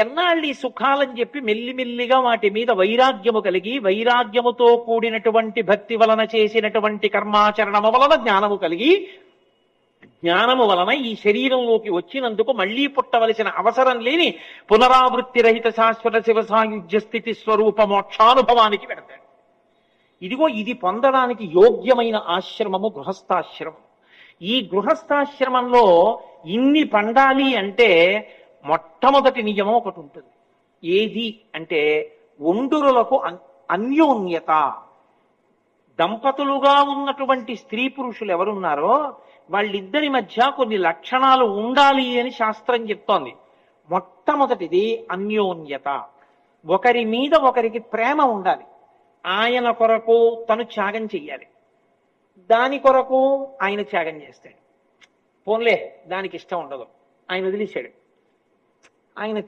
ఎన్నాళ్ళు ఈ సుఖాలని చెప్పి మెల్లిమెల్లిగా వాటి మీద వైరాగ్యము కలిగి, వైరాగ్యముతో కూడినటువంటి భక్తి వలన చేసినటువంటి కర్మాచరణము వలన జ్ఞానము కలిగి, జ్ఞానము వలన ఈ శరీరంలోకి వచ్చినందుకు మళ్లీ పుట్టవలసిన అవసరం లేని పునరావృత్తి రహిత శాశ్వత శివ సాయుధ్య స్థితి స్వరూప మోక్షానుభవానికి పెడతాడు. ఇదిగో ఇది పొందడానికి యోగ్యమైన ఆశ్రమము గృహస్థాశ్రమం. ఈ గృహస్థాశ్రమంలో ఇన్ని పండాలి అంటే మొట్టమొదటి నియమం ఒకటి ఉంటుంది. ఏది అంటే ఒండురులకు అన్యోన్యత. దంపతులుగా ఉన్నటువంటి స్త్రీ పురుషులు ఎవరున్నారో వాళ్ళిద్దరి మధ్య కొన్ని లక్షణాలు ఉండాలి అని శాస్త్రం చెప్తోంది. మొట్టమొదటిది అన్యోన్యత. ఒకరి మీద ఒకరికి ప్రేమ ఉండాలి. ఆయన కొరకు తను త్యాగం చెయ్యాలి, దాని కొరకు ఆయన త్యాగం చేస్తాడు. పోన్లే దానికి ఇష్టం ఉండదు, ఆయన వదిలేశాడు. ఆయన